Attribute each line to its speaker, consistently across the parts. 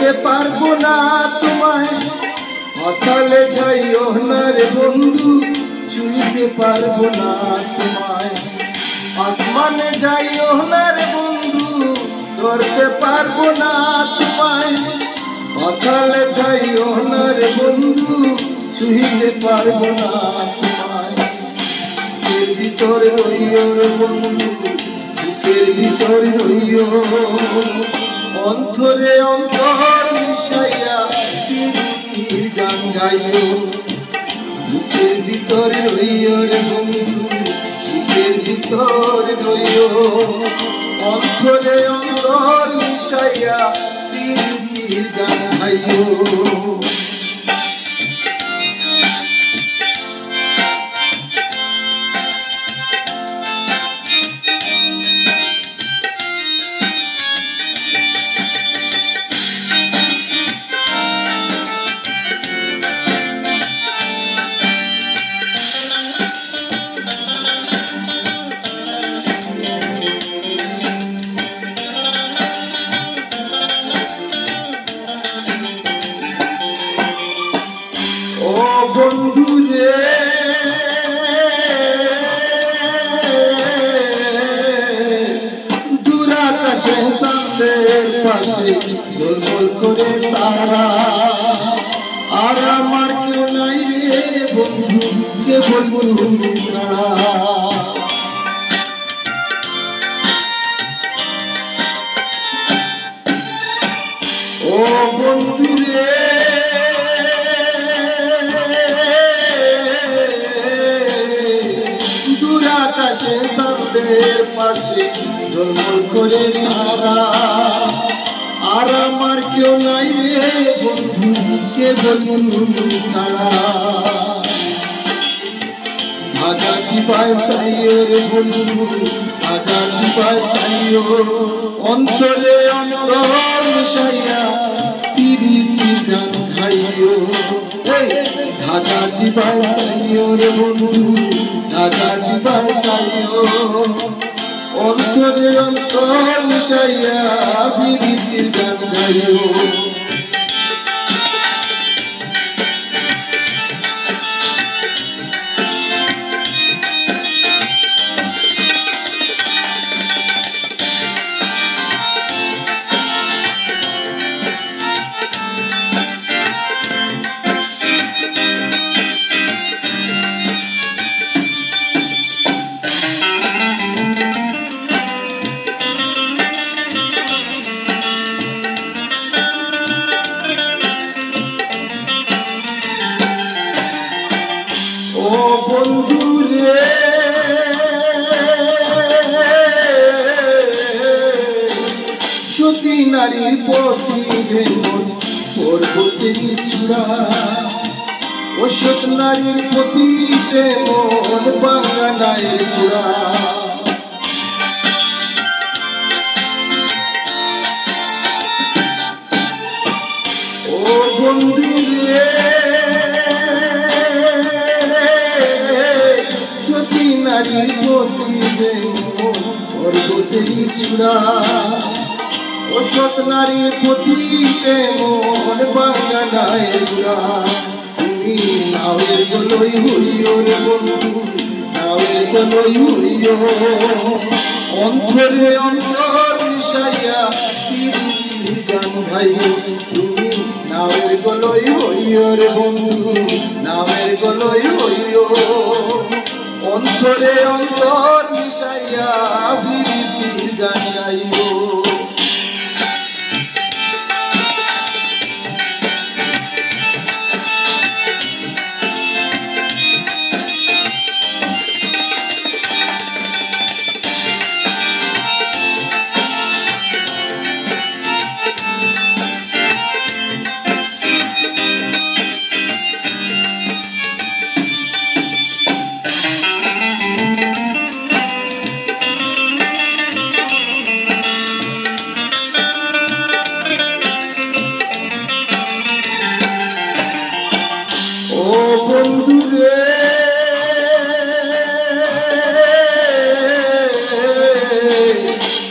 Speaker 1: ধরতে পারবো না তোমায়, অতলে যাইও না রে বন্ধু, ছুঁইতে পারবো না তোমায়। আসমানে যাইও না রে বন্ধু, ধরতে পারবো না তোমায়, অতলে যাইও না রে বন্ধু, ছুঁইতে পারবো না তোমায়। বুকের ভিতর রইও রে বন্ধু, বুকের ভিতর রইও, অন্তরে অন্তর মিশাইয়া প্রীতির গান গাইও। বুকের ভিতর রইও রে বন্ধু, বুকের ভিতর রইও, অন্তরে অন্তর মিশাইয়া প্রীতির গান গাইও। বন্ধু রে দূর আকাশে চাঁদের পাশে ঝলমল করে তারা, আর আমার কেউ নাই রে বন্ধু, কেবল তুমি ছাড়া। ও বন্ধু রে আকাশে চাঁদের পাশে ঝলমল করে তারা, আর আমার কেউ নাই রে বন্ধু, কেবল তুমি ছাড়া। ধাগা দিবায় চাইও রে বন্ধু, ধাগা দিবায় চাইও, অন্তরে অন্তর মিশাইয়া প্রীতির গান গাইও। ধাগা দিবায় চাইও রে বন্ধু, ধাগা দিবায় চাইও, অন্তরে অন্তর মিশাইয়া প্রীতির গান গাইও। বন্ধু রে সতী নারীর পথি যেমন পর্বতের চূড়া, ও সত নারীর পথি তেমন বাঙ্গানায়ের চূড়া। ও বন্ধু রে নারীর পতি যেমন পর্বতেরই চূড়া, ও সত নারীর পতি তেমন বাঙ্গানায়ের চূড়া। তুমি নাওয়ের গলই হইও রে বন্ধু, নাওয়ের গলই হইও, অন্তরে অন্তর মিশাইয়া প্রীতির গান গাইও। তুমি নাওয়ের গলই হইও রে বন্ধু, নাওয়ের গলই হইও, অন্তরে অন্তর মিশাইয়া প্রীতির গান গাইও।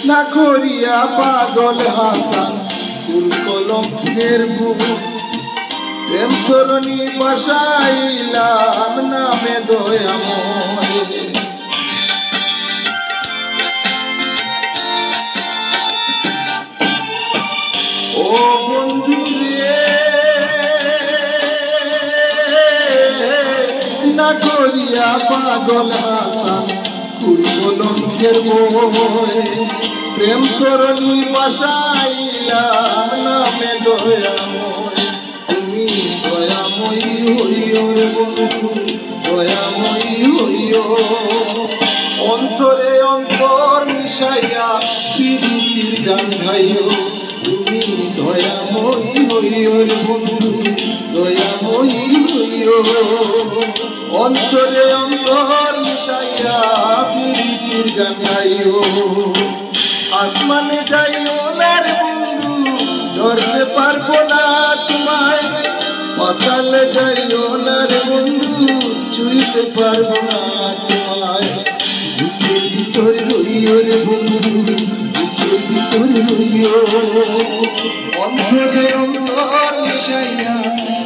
Speaker 1: না করিয়া পাগল হাসান ফুল কলঙ্কের বুক প্রেম তরণী বসাইলাম নামে দয়াময় ও বন্ধু রে না করিয়া পাগল হাসান ফুল কলঙ্কের বই প্রেম তরণী বসাইলাম নামে দয়াময় তুমি দয়াময়ী হইও রে বন্ধু দয়াময়ী হইও অন্তরে অন্তর মিশাইয়া প্রীতির গান গাইও তুমি দয়াময়ী হইও রে বন্ধু দয়াময়ী হইও অন্তরে অন্তর মিশাইয়া প্রীতির গান গাইও আসমানে যাইও না রে বন্ধু ধরতে পারবো না তোমায় পাতালে যাইও না রে বন্ধু ছুঁইতে পারবো না তোমায় বুকের ভিতরে রইও রে বন্ধু বুকের ভিতরে রইও অন্তরে অন্তর মিশাইয়া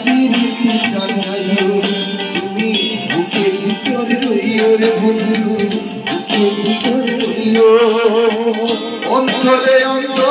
Speaker 1: প্রীতির গান গাইও তুমি বুকের ভিতরে রইও রে বন্ধু বুকের ভিতরে রইও অন্তরে অন্তর